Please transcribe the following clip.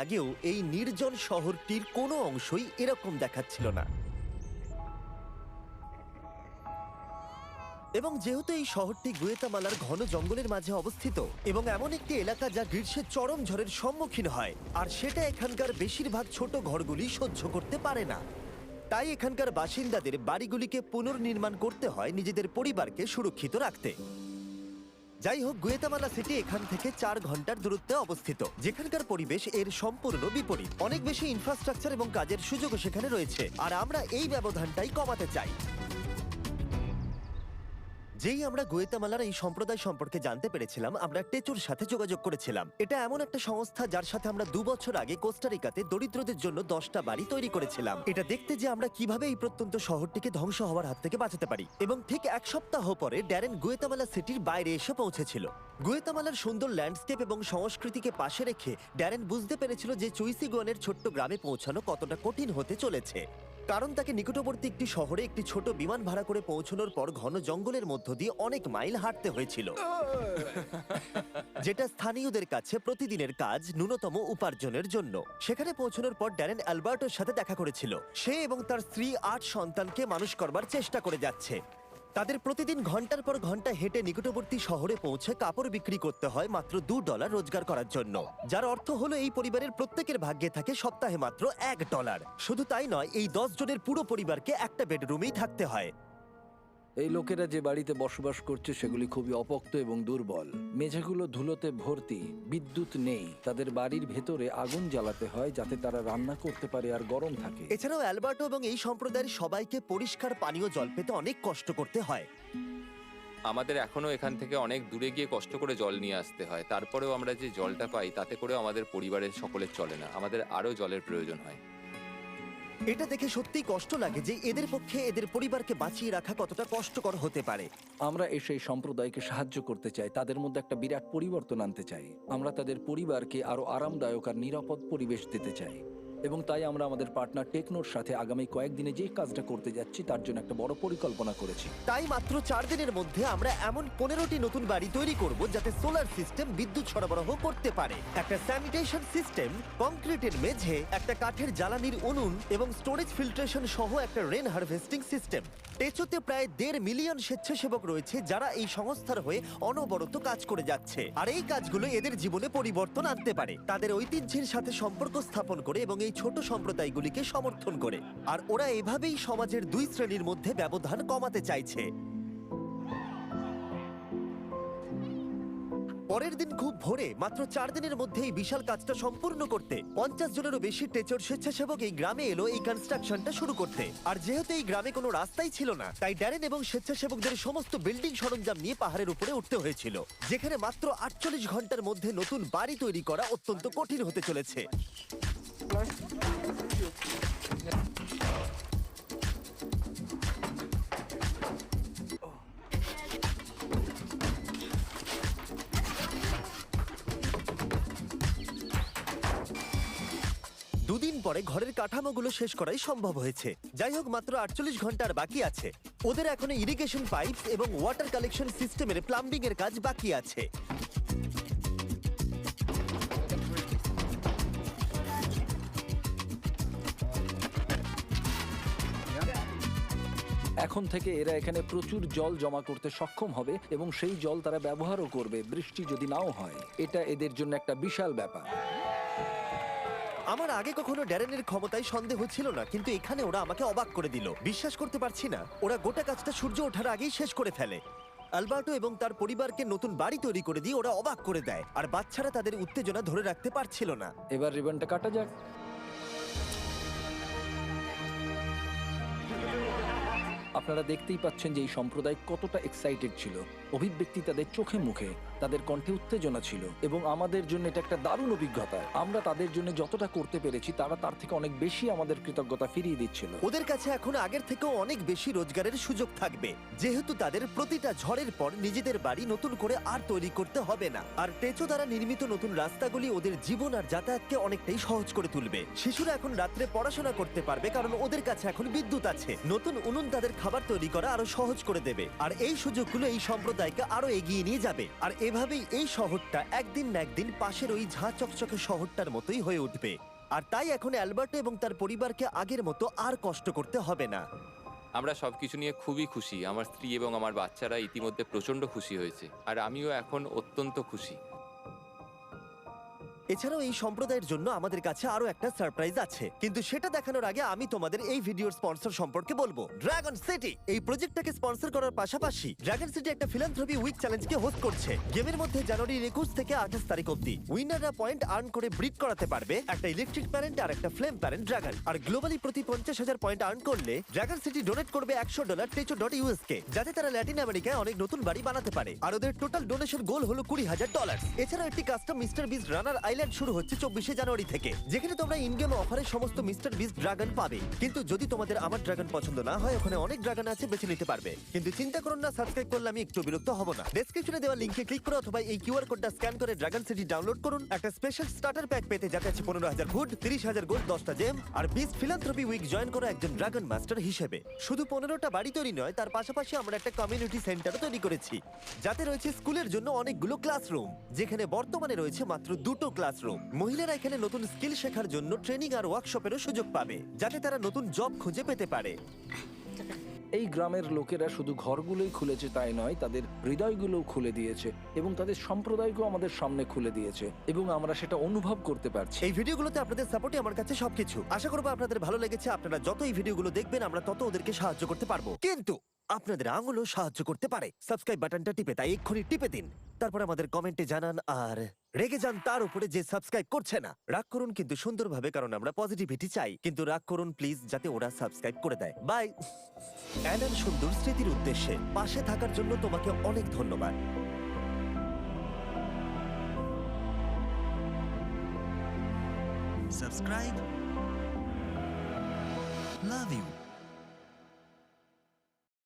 আগেও এই নির্জন শহরটির কোনো অংশই এরকম দেখাচ্ছিল না। এবং যেহেতু এই শহরটি গুয়েতামালার ঘন জঙ্গলের মাঝে অবস্থিত এবং এমন একটি এলাকা যা গ্রীষ্মের চরম ঝড়ের সম্মুখীন হয়, আর সেটা এখানকার বেশিরভাগ ছোট ঘরগুলি সহ্য করতে পারে না, তাই এখানকার বাসিন্দাদের বাড়িগুলিকে পুনর্নির্মাণ করতে হয় নিজেদের পরিবারকে সুরক্ষিত রাখতে। যাই হোক, গুয়েতামালা সিটি এখান থেকে 4 ঘন্টার দূরত্বে অবস্থিত, যেখানকার পরিবেশ এর সম্পূর্ণ বিপরীত। অনেক বেশি ইনফ্রাস্ট্রাকচার এবং কাজের সুযোগও সেখানে রয়েছে, আর আমরা এই ব্যবধানটাই কমাতে চাই। যেই আমরা গুয়েতামালার এই সম্প্রদায় সম্পর্কে জানতে পেরেছিলাম, আমরা টেচোর সাথে যোগাযোগ করেছিলাম। এটা এমন একটা সংস্থা যার সাথে আমরা 2 বছর আগে কোস্টারিকাতে দরিদ্রদের জন্য 10টা বাড়ি তৈরি করেছিলাম। এটা দেখতে যে আমরা কিভাবে এই প্রত্যন্ত শহরটিকে ধ্বংস হওয়ার হাত থেকে বাঁচাতে পারি। এবং ঠিক 1 সপ্তাহ পরে ড্যারেন গুয়েতামালা সিটির বাইরে এসে পৌঁছেছিল। গুয়েতামালার সুন্দর ল্যান্ডস্কেপ এবং সংস্কৃতিকে পাশে রেখে ড্যারেন বুঝতে পেরেছিল যে চুইসিগুয়ানের ছোট্ট গ্রামে পৌঁছানো কতটা কঠিন হতে চলেছে, কারণ তাকে নিকটবর্তী একটি শহরে একটি ছোট বিমান ভাড়া করে পৌঁছানোর পর ঘন জঙ্গলের মধ্য দিয়ে অনেক মাইল হাঁটতে হয়েছিল, যেটা স্থানীয়দের কাছে প্রতিদিনের কাজ, ন্যূনতম উপার্জনের জন্য। সেখানে পৌঁছানোর পর ড্যারেন অ্যালবার্টোর সাথে দেখা করেছিল। সে এবং তার স্ত্রী 8 সন্তানকে মানুষ করবার চেষ্টা করে যাচ্ছে। তাদের প্রতিদিন ঘন্টার পর ঘন্টা হেঁটে নিকটবর্তী শহরে পৌঁছে কাপড় বিক্রি করতে হয় মাত্র $2 রোজগার করার জন্য, যার অর্থ হলো এই পরিবারের প্রত্যেকের ভাগ্যে থাকে সপ্তাহে মাত্র $1। শুধু তাই নয়, এই 10 জনের পুরো পরিবারকে একটা বেডরুমেই থাকতে হয়। এই লোকেরা যে বাড়িতে বসবাস করছে সেগুলি খুবই অপোক্ত এবং দুর্বল। মেঝেগুলো ধুলোতে ভর্তি, বিদ্যুৎ নেই, তাদের বাড়ির ভেতরে আগুন জ্বালাতে হয় যাতে তারা রান্না করতে পারে আর গরম থাকে। এছাড়াও অ্যালবার্টো এবং এই সম্প্রদায়ের সবাইকে পরিষ্কার পানীয় জল পেতে অনেক কষ্ট করতে হয়। আমাদের এখনো এখান থেকে অনেক দূরে গিয়ে কষ্ট করে জল নিয়ে আসতে হয়। তারপরেও আমরা যে জলটা পাই তাতে করেও আমাদের পরিবারের সকলের চলে না, আমাদের আরো জলের প্রয়োজন হয়। এটা দেখে সত্যিই কষ্ট লাগে যে এদের পক্ষে এদের পরিবারকে বাঁচিয়ে রাখা কতটা কষ্টকর হতে পারে। আমরা এসে এই সম্প্রদায়কে সাহায্য করতে চাই, তাদের মধ্যে একটা বিরাট পরিবর্তন আনতে চাই। আমরা তাদের পরিবারকে আরো আরামদায়ক আর নিরাপদ পরিবেশ দিতে চাই, এবং তাই আমরা আমাদের পার্টনার টেকনোর সাথে আগামী কয়েকদিনে যে কাজটা করতে যাচ্ছি তার জন্য একটা বড় পরিকল্পনা করেছি। তাই মাত্র 4 দিনের মধ্যে আমরা এমন 15টি নতুন বাড়ি তৈরি করব যাতে সোলার সিস্টেম বিদ্যুৎ সরবরাহ করতে পারে, একটা স্যানিটেশন সিস্টেম, কংক্রিটের মেঝে, একটা কাঠের জ্বালানির উনুন এবং স্টোরেজ ফিল্ট্রেশন সহ একটা রেন হারভেস্টিং সিস্টেম। টেচোতে প্রায় 1.5 মিলিয়ন স্বেচ্ছাসেবক রয়েছে যারা এই সংস্থার হয়ে অনবরত কাজ করে যাচ্ছে, আর এই কাজগুলো এদের জীবনে পরিবর্তন আনতে পারে, তাদের ঐতিহ্যের সাথে সম্পর্ক স্থাপন করে এবং এই ছোট সম্প্রদায়গুলিকে সমর্থন করে। আর ওরা এভাবেই সমাজের 2 শ্রেণীর মধ্যে ব্যবধান কমাতে চাইছে। পরের দিন খুব ভোরে, মাত্র 4 দিনের মধ্যে এই বিশাল কাজটা সম্পূর্ণ করতে 50 জনেরও বেশি টেচোর স্বেচ্ছাসেবক এই গ্রামে এলো এই কনস্ট্রাকশনটা শুরু করতে। আর যেহেতু এই গ্রামে কোনো রাস্তাই ছিল না, তাই ড্যারেন এবং স্বেচ্ছাসেবকদের সমস্ত বিল্ডিং সরঞ্জাম নিয়ে পাহাড়ের উপরে উঠতে হয়েছিল, যেখানে মাত্র 48 ঘন্টার মধ্যে নতুন বাড়ি তৈরি করা অত্যন্ত কঠিন হতে চলেছে। দুদিন পরে ঘরের কাঠামোগুলো শেষ করাই সম্ভব হয়েছে। যাই হোক, মাত্র 48 ঘন্টার বাকি আছে। ওদের এখনো ইরিগেশন পাইপ এবং ওয়াটার কালেকশন সিস্টেমের প্লাম্বিং এর কাজ বাকি আছে। এখন থেকে এরা এখানে প্রচুর জল জমা করতে সক্ষম হবে এবং সেই জল তারা ব্যবহারও করবে বৃষ্টি যদি নাও হয়। এটা এদের জন্য একটা বিশাল ব্যাপার। আমার আগে কখনো ড্যারেনের ক্ষমতায় সন্দেহ ছিল না, কিন্তু এখানে ওরা আমাকে অবাক করে দিল। বিশ্বাস করতে পারছি না, ওরা গোটা কাজটা সূর্য ওঠার আগেই শেষ করে ফেলে। অ্যালবার্টো এবং তার পরিবারকে নতুন বাড়ি তৈরি করে দিয়ে ওরা অবাক করে দেয়, আর বাচ্চারা তাদের উত্তেজনা ধরে রাখতে পারছিল না। এবার রিবনটা কাটা যাক। আপনারা দেখতেই পাচ্ছেন যে এই সম্প্রদায় কতটা এক্সাইটেড ছিল। অভিব্যক্তি তাদের চোখে মুখে, তাদের কণ্ঠে উত্তেজনা ছিল, এবং আমাদের জন্য এটা একটা দারুণ অভিজ্ঞতা। আমরা তাদের জন্য যতটা করতে পেরেছি তারা তার থেকে অনেক বেশি আমাদের কৃতজ্ঞতা ফিরিয়ে দিচ্ছিল। ওদের কাছে এখন আগের থেকেও অনেক বেশি রোজগারের সুযোগ থাকবে, যেহেতু তাদের প্রতিটা ঝড়ের পর নিজেদের বাড়ি নতুন করে আর তৈরি করতে হবে না। আর টেচো দ্বারা নির্মিত নতুন রাস্তাগুলি ওদের জীবন আর যাতায়াতকে অনেকটাই সহজ করে তুলবে। শিশুরা এখন রাত্রে পড়াশোনা করতে পারবে কারণ ওদের কাছে এখন বিদ্যুৎ আছে। নতুন উনুন তাদের খাবার তৈরি করা আরো সহজ করে দেবে, আর এই সুযোগগুলো এই সম্প্রদায়কে আরো এগিয়ে নিয়ে যাবে। আর এভাবেই এই শহরটা একদিন না একদিন পাশের ওই ঝাঁ চকচকে শহরটার মতোই হয়ে উঠবে। আর তাই এখন অ্যালবার্টো এবং তার পরিবারকে আগের মতো আর কষ্ট করতে হবে না। আমরা সবকিছু নিয়ে খুবই খুশি। আমার স্ত্রী এবং আমার বাচ্চারা ইতিমধ্যে প্রচন্ড খুশি হয়েছে, আর আমিও এখন অত্যন্ত খুশি। এছাড়াও এই সম্প্রদায়ের জন্য আমাদের কাছে আরো একটা সারপ্রাইজ আছে, কিন্তু সেটা দেখানোর আগে আমি তোমাদের এই ভিডিওর স্পন্সর সম্পর্কে বলবো। ড্রাগন সিটি এই প্রজেক্টটাকে স্পন্সর করার পাশাপাশি ড্রাগন সিটি একটা ফিলান্থ্রপি উইক চ্যালেঞ্জকে হোস্ট করছে। গেমের মধ্যে জানুয়ারি 21 থেকে 28 তারিখ অবধি উইনাররা পয়েন্ট আর্ন করে ব্রিড করাতে পারবে একটা ইলেকট্রিক প্যারেন্ট আর একটা ফ্লেম প্যারেন্ট ড্রাগন। আর গ্লোবালি প্রতি 50,000 পয়েন্ট আর্ন করলে ড্রাগন সিটি ডোনেট করবে $100 টেচো.us কে, যাতে তারা ল্যাটিন আমেরিকায় অনেক নতুন বাড়ি বানাতে পারে। আর ওদের টোটাল ডোনেশন গোল হলো $20,000। এছাড়াও একটি কাস্টম মিস্টার বিস্ট রানার আইল্যান্ড শুরু হচ্ছে 24 জানুয়ারি থেকে, যেখানে তোমরা ইন গেম অফারে সমস্ত মিস্টার বিস্ট ড্রাগন পাবে। কিন্তু যদি তোমাদের আমার ড্রাগন পছন্দ না হয়, ওখানে অনেক ড্রাগন আছে, বেছে নিতে পারবে। কিন্তু চিন্তা করুন না, সাবস্ক্রাইব করলে আমি একটু বিরক্ত হব না। ডেসক্রিপশনে দেওয়া লিংকে ক্লিক করো অথবা এই কিউআর কোডটা স্ক্যান করে ড্রাগন সিটি ডাউনলোড করুন। একটা স্পেশাল স্টার্টার প্যাক পেতে যাতে আছে 15,000 ফুড, 30,000 গোল্ড, 10টা জেম আর বিস্ট ফিলান্থ্রপি উইক জয়েন করো একজন ড্রাগন মাস্টার হিসেবে। শুধু 15টা বাড়ি তৈরি নয়, তার পাশাপাশি আমরা একটা কমিউনিটি সেন্টারও তৈরি করেছি, যাতে রয়েছে স্কুলের জন্য অনেকগুলো ক্লাসরুম, যেখানে বর্তমানে রয়েছে মাত্র 2টো ক্লাসরুম। মহিলারা এখানে নতুন স্কিল শেখার জন্য ট্রেনিং আর ওয়ার্কশপেরও সুযোগ পাবে, যাতে তারা নতুন জব খুঁজে পেতে পারে। এই গ্রামের লোকেরা শুধু ঘরগুলোই খুলেছে তাই নয়, তাদের হৃদয়গুলোও খুলে দিয়েছে এবং তাদের সম্প্রদায়কেও আমাদের সামনে খুলে দিয়েছে, এবং আমরা সেটা অনুভব করতে পারছি। এই ভিডিওগুলোতে আপনাদের সাপোর্টই আমার কাছে সবকিছু। আশা করবো আপনাদের ভালো লেগেছে। আপনারা যত এই ভিডিওগুলো দেখবেন, আমরা তত ওদেরকে সাহায্য করতে পারবো। কিন্তু আপনাদের আঙুলও সাহায্য করতে পারে। সাবস্ক্রাইব বাটনটা টিপে, তাই এক্ষুনি টিপে দিন। তারপর আমাদের কমেন্টে জানান, আর রেগে যান তার উপরে যে সাবস্ক্রাইব করছে না। রাগ করুন কিন্তু সুন্দরভাবে, কারণ আমরা পজিটিভিটি চাই। কিন্তু রাগ করুন প্লিজ, যাতে ওরা সাবস্ক্রাইব করে দেয়। বাই। অ্যানার সুন্দর স্মৃতির উদ্দেশ্যে পাশে থাকার জন্য তোমাকে অনেক ধন্যবাদ। Subscribe. Love you.